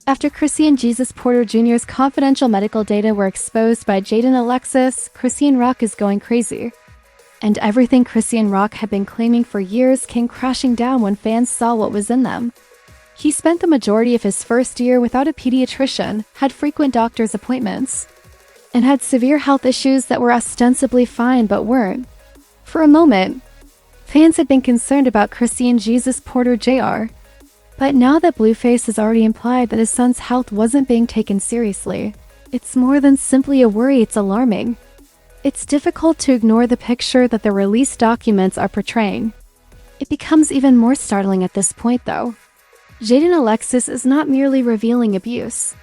After Chrisean Jesus Porter Jr.'s confidential medical data were exposed by Jaidyn Alexis, Chrisean Rock is going crazy. And everything Chrisean Rock had been claiming for years came crashing down when fans saw what was in them. He spent the majority of his first year without a pediatrician, had frequent doctor's appointments, and had severe health issues that were ostensibly fine but weren't. For a moment, fans had been concerned about Chrisean Jesus Porter Jr., but now that Blueface has already implied that his son's health wasn't being taken seriously, it's more than simply a worry, it's alarming. It's difficult to ignore the picture that the released documents are portraying. It becomes even more startling at this point, though. Jaidyn Alexis is not merely revealing abuse.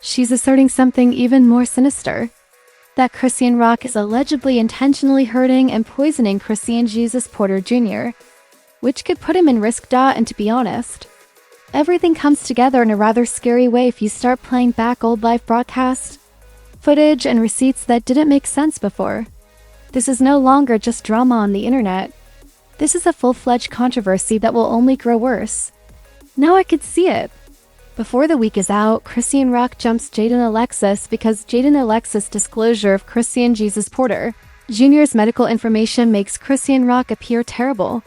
She's asserting something even more sinister. That Chrisean Rock is allegedly intentionally hurting and poisoning Chrisean Jesus Porter Jr., which could put him in risk. And to be honest, everything comes together in a rather scary way if you start playing back old live broadcast footage and receipts that didn't make sense before. This is no longer just drama on the internet. This is a full-fledged controversy that will only grow worse. Now I could see it. Before the week is out, Chrisean Rock jumps Jaidyn Alexis because Jaidyn Alexis' disclosure of Chrisean Jesus Porter Jr.'s medical information makes Chrisean Rock appear terrible.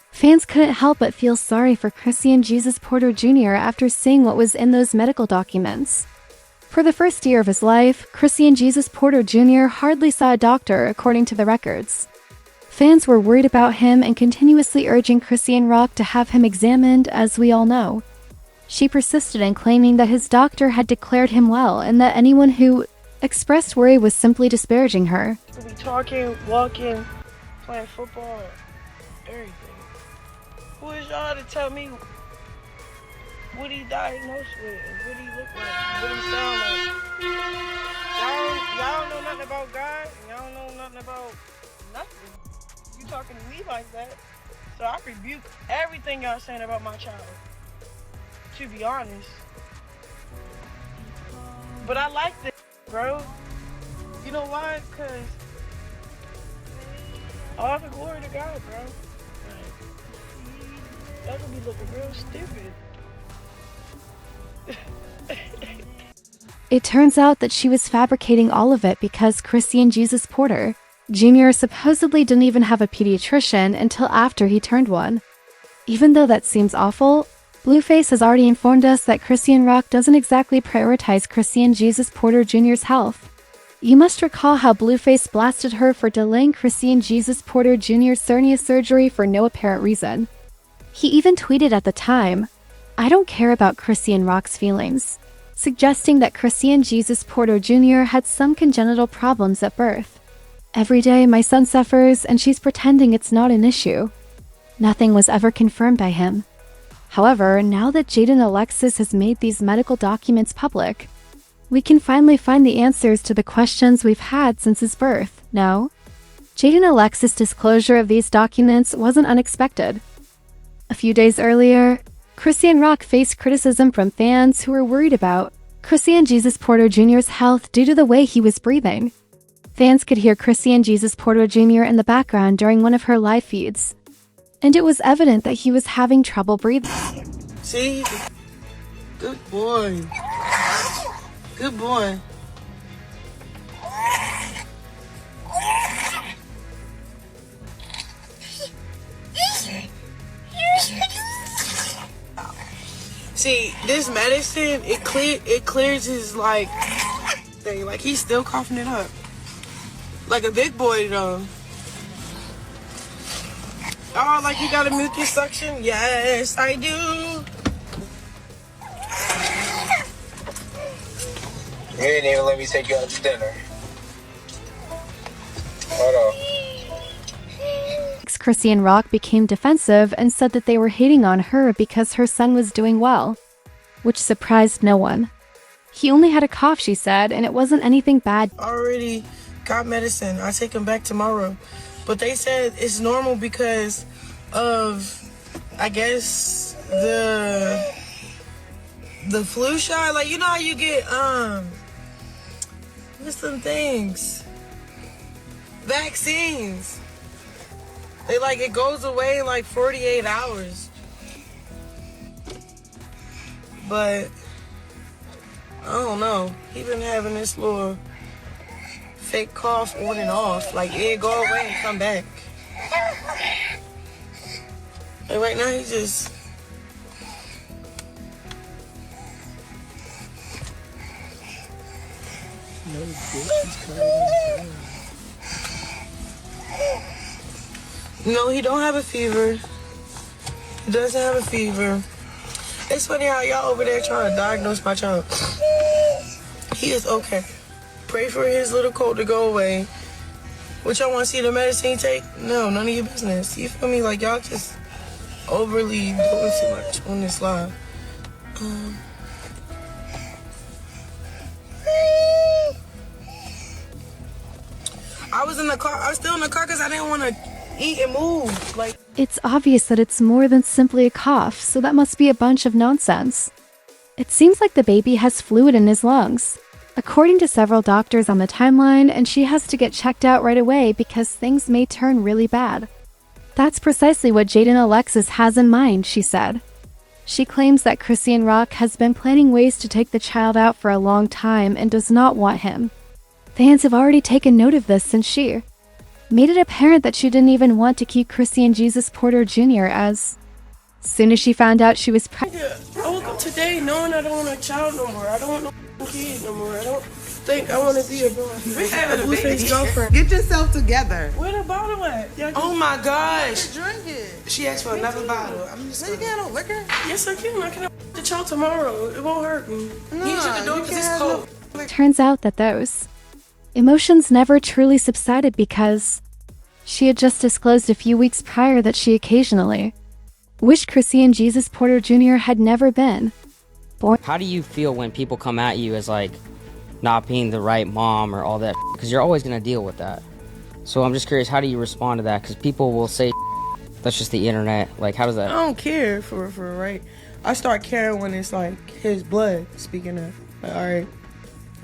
Fans couldn't help but feel sorry for Chrisean Jesus Porter Jr. after seeing what was in those medical documents. For the first year of his life, Chrisean Jesus Porter Jr. hardly saw a doctor, according to the records. Fans were worried about him and continuously urging Chrisean Rock to have him examined, as we all know. She persisted in claiming that his doctor had declared him well and that anyone who expressed worry was simply disparaging her. We talking, walking, playing football, everything. Who is y'all to tell me what he diagnosed with, what he look like, what he sound like? Y'all don't know nothing about God, y'all don't know nothing about nothing. You talking to me like that, so I rebuke everything y'all saying about my child, to be honest. But I like this, bro. You know why? Because all the glory to God, bro. That could be looking real stupid. It turns out that she was fabricating all of it because Chrisean Jesus Porter Jr. supposedly didn't even have a pediatrician until after he turned one. Even though that seems awful, Blueface has already informed us that Chrisean Rock doesn't exactly prioritize Chrisean Jesus Porter Jr.'s health. You must recall how Blueface blasted her for delaying Chrisean Jesus Porter Jr.'s hernia surgery for no apparent reason. He even tweeted at the time, "I don't care about Chrisean Rock's feelings," suggesting that Chrisean Jesus Porter Jr. had some congenital problems at birth. "Every day my son suffers and she's pretending it's not an issue." Nothing was ever confirmed by him. However, now that Jaidyn Alexis has made these medical documents public, we can finally find the answers to the questions we've had since his birth. No? Jaidyn Alexis' disclosure of these documents wasn't unexpected. A few days earlier, Chrisean Rock faced criticism from fans who were worried about Chrisean Jesus Porter Jr.'s health due to the way he was breathing. Fans could hear Chrisean Jesus Porter Jr. in the background during one of her live feeds, and it was evident that he was having trouble breathing. See? Good boy. Good boy. See, this medicine, it clears his like thing. Like he's still coughing it up. Like a big boy though. Oh, like you got a mucus suction? Yes, I do. You didn't even let me take you out to dinner. Hold on. Chrisean Rock became defensive and said that they were hating on her because her son was doing well, which surprised no one. He only had a cough, she said, and it wasn't anything bad. Already got medicine. I take him back tomorrow. But they said it's normal because of, I guess, the flu shot. Like, you know how you get, what's some things? Vaccines. They like, it goes away in like 48 hours. But I don't know. He been having this little fake cough on and off. Like, it go away and come back. And right now, he just... No, he don't have a fever. He doesn't have a fever. It's funny how y'all over there trying to diagnose my child. He is okay. Pray for his little cold to go away. What y'all want to see the medicine he take? No, none of your business. You feel me? Like, y'all just overly doing too much on this live. I was in the car. I was still in the car because I didn't want to eat and move. Like, It's obvious that it's more than simply a cough, so that must be a bunch of nonsense. It seems like the baby has fluid in his lungs, according to several doctors on the timeline, and she has to get checked out right away because things may turn really bad. That's precisely what Jaidyn Alexis has in mind, she said. She claims that Chrisean Rock has been planning ways to take the child out for a long time and does not want him. Fans have already taken note of this since she made it apparent that she didn't even want to keep Chrisean Jesus Porter Jr. as soon as she found out she was pregnant. yeah, I woke up today knowing I don't want a child no more. I don't want no kid no more. I don't think I want to be a Blueface girlfriend. Get yourself together. Where the bottle at? Oh my gosh. Drink it. She asked for another bottle. I'm just So you can't have no liquor? Yes, I can. I can have the child tomorrow. It won't hurt me. No, He shut the door you because can't it's have cold. Turns out that those emotions never truly subsided because she had just disclosed a few weeks prior that she occasionally wished Chrisean Jesus Porter Jr. had never been born. How do you feel when people come at you as like not being the right mom or all that? Because you're always going to deal with that. So I'm just curious, how do you respond to that? Because people will say that's just the internet. Like, how does I that? don't care for right. I start caring when it's like his blood speaking up. Like, all right.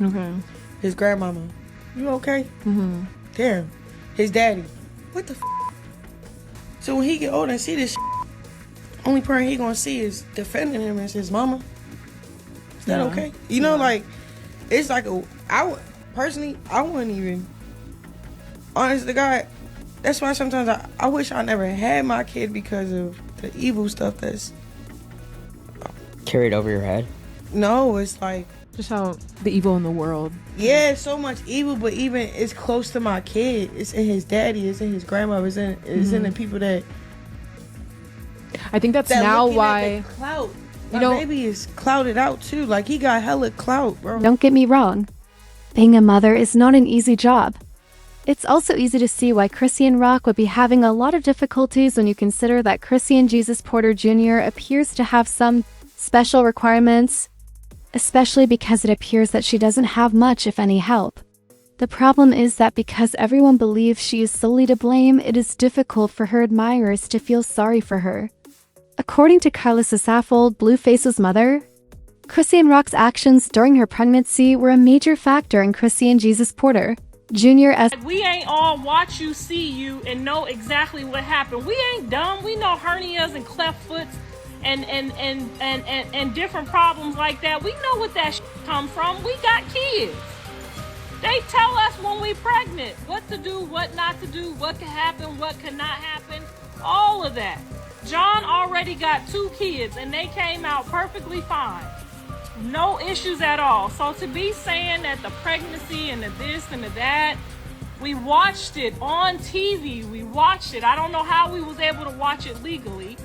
Okay. His grandmama. You okay? Mm-hmm. Damn. His daddy. What the So when he get older and see this only person he gonna see is defending him is his mama. Is that okay? You know, like, it's like personally, I wouldn't even, honest to God, that's why sometimes I wish I never had my kid because of the evil stuff that's, Carried over your head? no, it's like, Just how the evil in the world. yeah, it's so much evil, but even it's close to my kid. It's in his daddy, it's in his grandma, it's in the people that I think that's now looking at why. the clout. You My know- baby is clouded out too. Like, he got hella clout, bro. Don't get me wrong, being a mother is not an easy job. It's also easy to see why Chrisean Rock would be having a lot of difficulties when you consider that Chrisean Jesus Porter Jr. appears to have some special requirements, especially because it appears that she doesn't have much, if any, help. The problem is that because everyone believes she is solely to blame, it is difficult for her admirers to feel sorry for her. According to Carla Saffold, Blueface's mother, Chrisean Rock's actions during her pregnancy were a major factor in Chrisean Jesus Porter Jr. as We ain't all watch you, see you, and know exactly what happened. We ain't dumb. We know hernias and cleft foots and different problems like that. We know what that come from. We got kids. They tell us when we pregnant what to do, what not to do, what can happen, what cannot happen, all of that. John already got 2 kids and they came out perfectly fine. No issues at all. So to be saying that the pregnancy and the this and the that, we watched it on TV. We watched it. I don't know how we was able to watch it legally,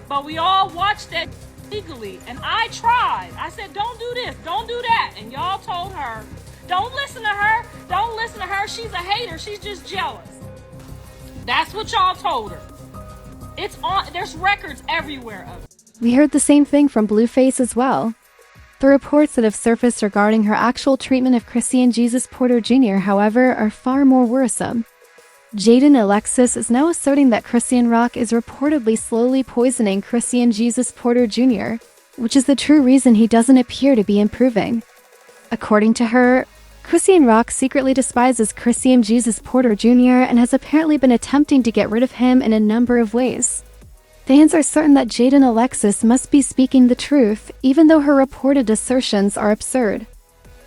but we all watched it legally. And I tried. I said, don't do this, don't do that. And y'all told her, don't listen to her. Don't listen to her. She's a hater. She's just jealous. That's what y'all told her. It's on. There's records everywhere of it. we heard the same thing from Blueface as well. The reports that have surfaced regarding her actual treatment of Chrisean Jesus Porter Jr., however, are far more worrisome. Jaidyn Alexis is now asserting that Chrisean Rock is reportedly slowly poisoning Chrisean Jesus Porter Jr., which is the true reason he doesn't appear to be improving. According to her, Chrisean Rock secretly despises Chrisean Jesus Porter Jr. and has apparently been attempting to get rid of him in a number of ways. Fans are certain that Jaidyn Alexis must be speaking the truth, even though her reported assertions are absurd.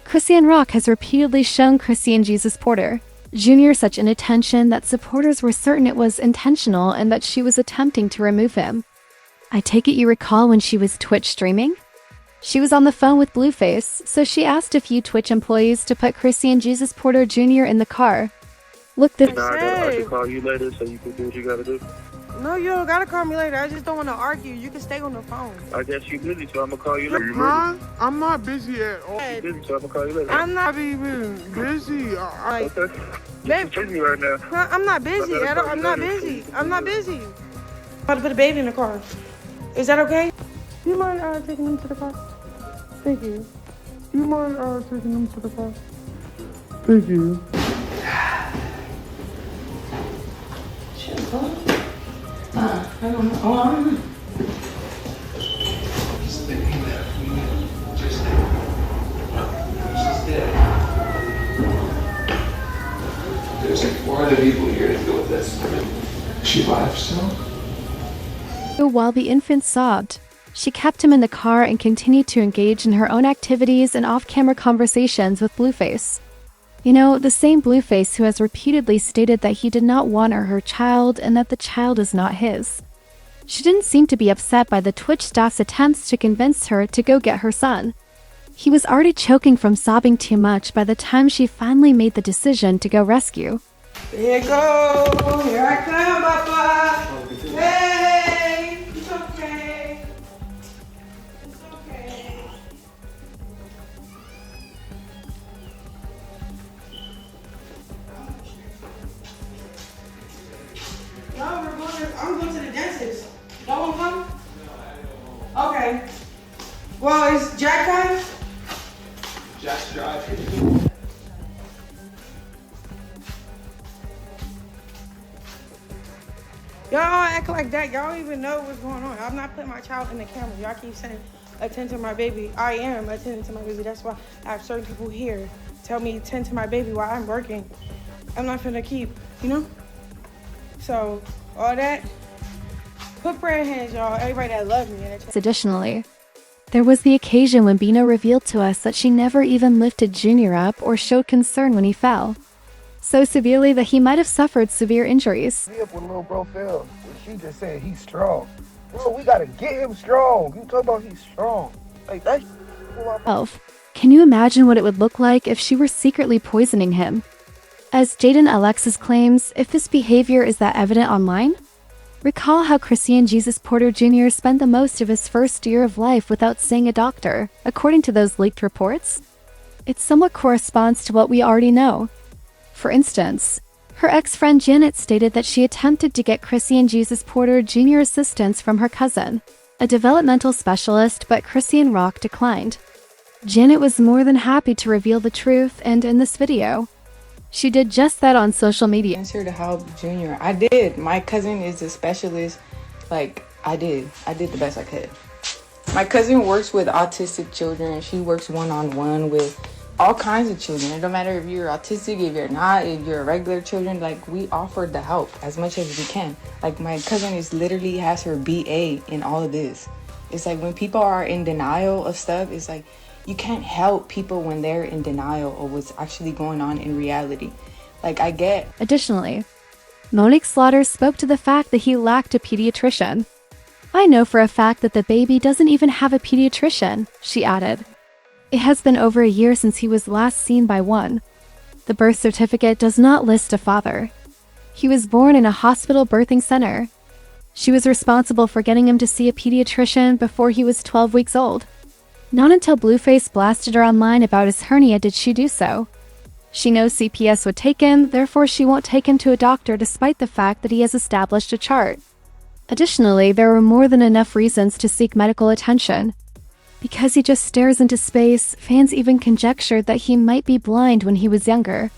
Chrisean Rock has repeatedly shown Chrisean Jesus Porter Jr. such inattention that supporters were certain it was intentional and that she was attempting to remove him. I take it you recall when she was Twitch streaming? She was on the phone with Blueface, so she asked a few Twitch employees to put Chrisean Jesus Porter Jr. in the car. Look, this. I can call you later so you can do what you gotta do. No, you don't gotta call me later. I just don't want to argue. You can stay on the phone. I guess you busy, so I'm gonna call you later. Huh? I'm not busy at all. You busy, so I'm gonna call you later. I'm not even busy. Okay. Babe, You're busy right now. I'm not busy at all. I'm not busy. I'm not busy. I'm about to put a baby in the car. Is that okay? You mind taking him to the car? Thank you. You mind taking him to the car? Thank you. I don't know. There's like 4 other people here to deal with this. Is she alive still? While the infant sobbed, she kept him in the car and continued to engage in her own activities and off-camera conversations with Blueface. You know, the same Blueface who has repeatedly stated that he did not want her child and that the child is not his. She didn't seem to be upset by the Twitch staff's attempts to convince her to go get her son. He was already choking from sobbing too much by the time she finally made the decision to go rescue. Here you go. Here I come, Papa. Hey, it's okay. It's okay. No, I'm going to the dentist. No one come? Okay. Well, is Jack coming? Jack's driving. Y'all act like that. Y'all don't even know what's going on. I'm not putting my child in the camera. Y'all keep saying, attend to my baby. I am attending to my baby. That's why I have certain people here tell me attend to my baby while I'm working. I'm not finna keep, you know? So, all that, put prayer hands, y'all. Everybody that love me. Additionally, there was the occasion when Bino revealed to us that she never even lifted Junior up or showed concern when he fell. So severely that he might have suffered severe injuries. Me up when little bro fell. She just said he's strong. Bro, we gotta get him strong. You talk about he's strong. Like that. Can you imagine what it would look like if she were secretly poisoning him? As Jaidyn Alexis claims, if this behavior is that evident online, recall how Chrisean Jesus Porter Jr. spent the most of his first year of life without seeing a doctor, according to those leaked reports. It somewhat corresponds to what we already know. For instance, her ex-friend Janet stated that she attempted to get Chrisean Jesus Porter Jr. assistance from her cousin, a developmental specialist, but Chrisean Rock declined. Janet was more than happy to reveal the truth, and in this video, she did just that on social media. I'm here to help Junior. I did. My cousin is a specialist. Like, I did the best I could. My cousin works with autistic children. She works one-on-one with all kinds of children. It don't matter if you're autistic, if you're not, if you're regular children, like we offered the help as much as we can. Like my cousin is literally has her BA in all of this. It's like when people are in denial of stuff, it's like you can't help people when they're in denial of what's actually going on in reality. Like I get. Additionally, Monique Slaughter spoke to the fact that he lacked a pediatrician. I know for a fact that the baby doesn't even have a pediatrician, she added. It has been over a year since he was last seen by one. The birth certificate does not list a father. He was born in a hospital birthing center. She was responsible for getting him to see a pediatrician before he was 12 weeks old. Not until Blueface blasted her online about his hernia did she do so. She knows CPS would take him, therefore she won't take him to a doctor despite the fact that he has established a chart. Additionally, there were more than enough reasons to seek medical attention. Because he just stares into space, fans even conjectured that he might be blind when he was younger.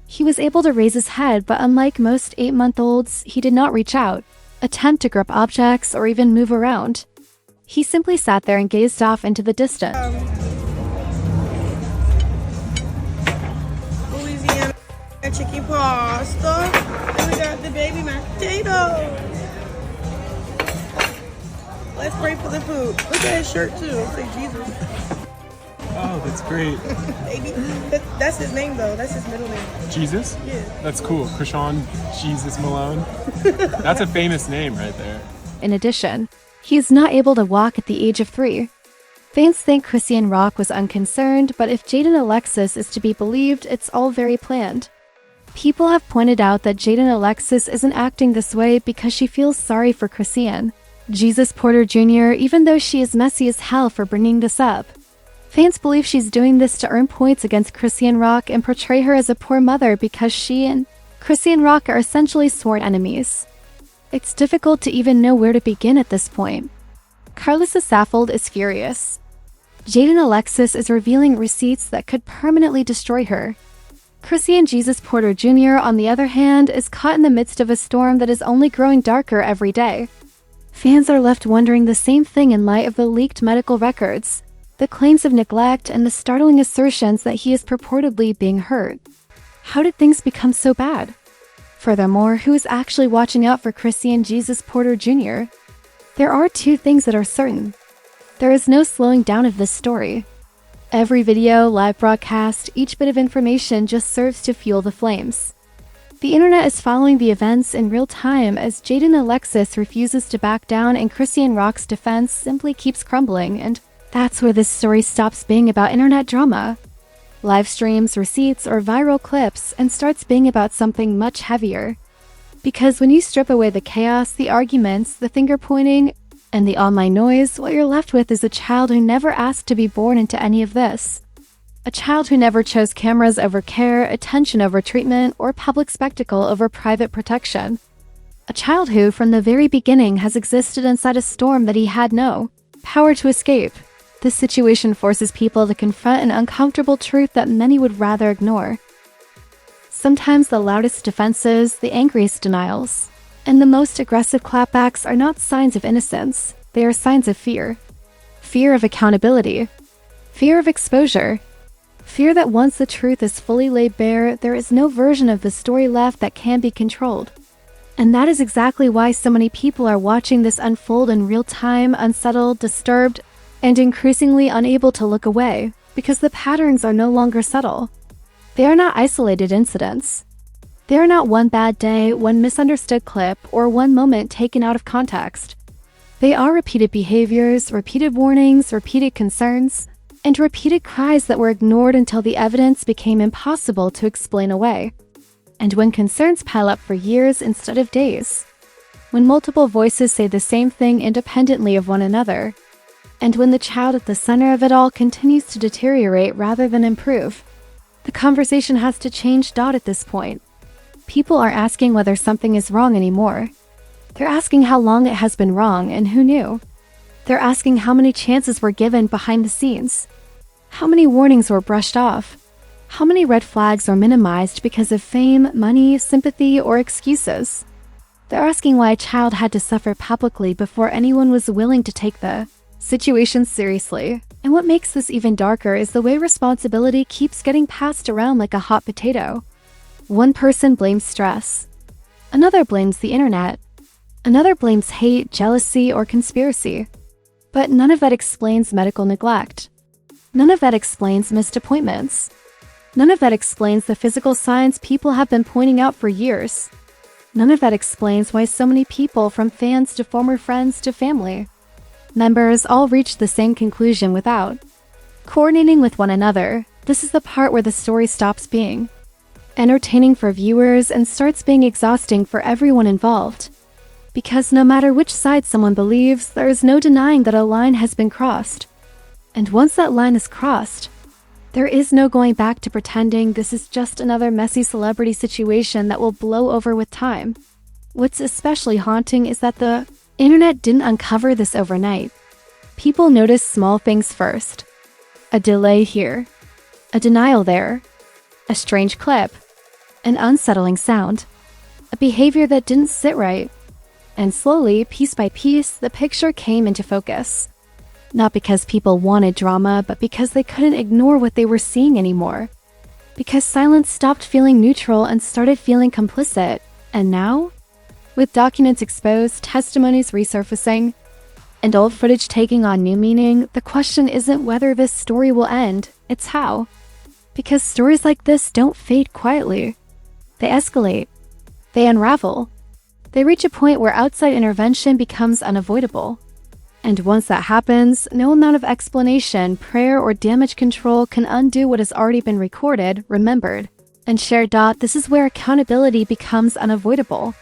He was able to raise his head, but unlike most 8-month-olds, he did not reach out, attempt to grip objects, or even move around. He simply sat there and gazed off into the distance. Louisiana chicken pasta. And we got the baby mashed potatoes. Let's pray for the food. Look at his shirt too. Say Jesus. Oh, that's great. Baby. That's his name, though. That's his middle name. Jesus? Yeah. That's cool. Chrisean Jesus Malone. That's a famous name right there. In addition, he is not able to walk at the age of 3. Fans think Chrisean Rock was unconcerned, but if Jaidyn Alexis is to be believed, it's all very planned. People have pointed out that Jaidyn Alexis isn't acting this way because she feels sorry for Chrisean Jesus Porter Jr., even though she is messy as hell for bringing this up. Fans believe she's doing this to earn points against Chrisean Rock and portray her as a poor mother because she and Chrisean Rock are essentially sworn enemies. It's difficult to even know where to begin at this point. Carlissa Saffold is furious. Jaidyn Alexis is revealing receipts that could permanently destroy her. Chrisean Jesus Porter Jr., on the other hand, is caught in the midst of a storm that is only growing darker every day. Fans are left wondering the same thing in light of the leaked medical records, the claims of neglect, and the startling assertions that he is purportedly being hurt. How did things become so bad? Furthermore, who is actually watching out for Chrisean Jesus Porter Jr.? There are 2 things that are certain. There is no slowing down of this story. Every video, live broadcast, each bit of information just serves to fuel the flames. The internet is following the events in real time as Jaidyn Alexis refuses to back down and Chrisean Rock's defense simply keeps crumbling, and that's where this story stops being about internet drama, live streams, receipts, or viral clips and starts being about something much heavier. Because when you strip away the chaos, the arguments, the finger pointing, and the online noise, what you're left with is a child who never asked to be born into any of this. A child who never chose cameras over care, attention over treatment, or public spectacle over private protection. A child who, from the very beginning, has existed inside a storm that he had no power to escape. This situation forces people to confront an uncomfortable truth that many would rather ignore. Sometimes the loudest defenses, the angriest denials, and the most aggressive clapbacks are not signs of innocence, they are signs of fear. Fear of accountability. Fear of exposure. Fear that once the truth is fully laid bare, there is no version of the story left that can be controlled. And that is exactly why so many people are watching this unfold in real time, unsettled, disturbed, and increasingly unable to look away, because the patterns are no longer subtle. They are not isolated incidents. They are not one bad day, one misunderstood clip, or one moment taken out of context. They are repeated behaviors, repeated warnings, repeated concerns, and repeated cries that were ignored until the evidence became impossible to explain away. And when concerns pile up for years instead of days, when multiple voices say the same thing independently of one another, and when the child at the center of it all continues to deteriorate rather than improve, the conversation has to change. At this point, people are asking whether something is wrong anymore. They're asking how long it has been wrong and who knew. They're asking how many chances were given behind the scenes, how many warnings were brushed off, how many red flags are minimized because of fame, money, sympathy, or excuses. They're asking why a child had to suffer publicly before anyone was willing to take the situation seriously. And what makes this even darker is the way responsibility keeps getting passed around like a hot potato. One person blames stress. Another blames the internet. Another blames hate, jealousy, or conspiracy. But none of that explains medical neglect. None of that explains missed appointments. None of that explains the physical signs people have been pointing out for years. None of that explains why so many people, from fans to former friends to family members, all reached the same conclusion without coordinating with one another. This is the part where the story stops being entertaining for viewers and starts being exhausting for everyone involved. Because no matter which side someone believes, there is no denying that a line has been crossed. And once that line is crossed, there is no going back to pretending this is just another messy celebrity situation that will blow over with time. What's especially haunting is that the internet didn't uncover this overnight. People noticed small things first. A delay here, a denial there, a strange clip, an unsettling sound, a behavior that didn't sit right. And slowly, piece by piece, the picture came into focus. Not because people wanted drama, but because they couldn't ignore what they were seeing anymore. Because silence stopped feeling neutral and started feeling complicit. And now, with documents exposed, testimonies resurfacing, and old footage taking on new meaning, the question isn't whether this story will end, it's how. Because stories like this don't fade quietly. They escalate. They unravel. They reach a point where outside intervention becomes unavoidable. And once that happens, no amount of explanation, prayer, or damage control can undo what has already been recorded, remembered, and shared. This is where accountability becomes unavoidable.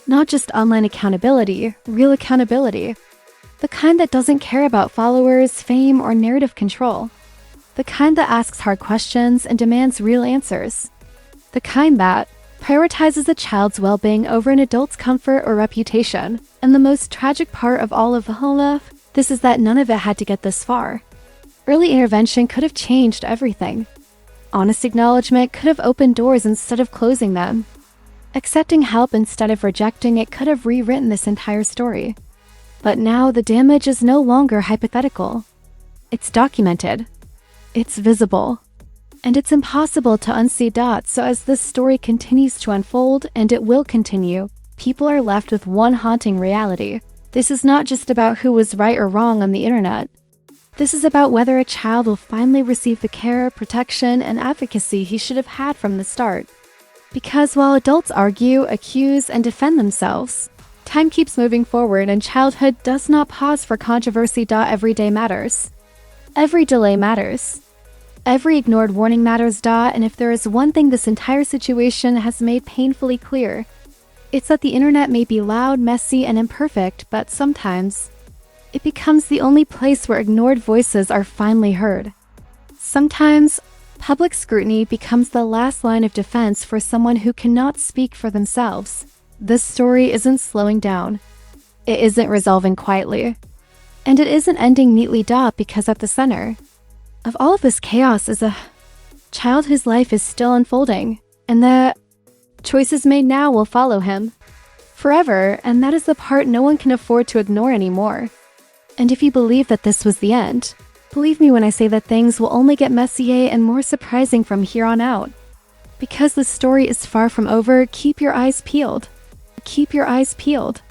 Not just online accountability, real accountability. The kind that doesn't care about followers, fame, or narrative control. The kind that asks hard questions and demands real answers. The kind that prioritizes a child's well-being over an adult's comfort or reputation. And the most tragic part of all of this is that none of it had to get this far. Early intervention could have changed everything. Honest acknowledgement could have opened doors instead of closing them. Accepting help instead of rejecting it could have rewritten this entire story. But now the damage is no longer hypothetical. It's documented. It's visible. And it's impossible to unsee. So as this story continues to unfold, and it will continue, people are left with one haunting reality. This is not just about who was right or wrong on the internet. This is about whether a child will finally receive the care, protection, and advocacy he should have had from the start. Because while adults argue, accuse, and defend themselves, time keeps moving forward and childhood does not pause for controversy. Every day matters. Every delay matters. Every ignored warning matters. And if there is one thing this entire situation has made painfully clear, it's that the internet may be loud, messy, and imperfect, but sometimes it becomes the only place where ignored voices are finally heard. Sometimes public scrutiny becomes the last line of defense for someone who cannot speak for themselves. This story isn't slowing down. It isn't resolving quietly. And it isn't ending neatly. Because at the center of all of this chaos is a child whose life is still unfolding, and the choices made now will follow him forever, and that is the part no one can afford to ignore anymore. And if you believe that this was the end, believe me when I say that things will only get messier and more surprising from here on out. Because the story is far from over, keep your eyes peeled. Keep your eyes peeled.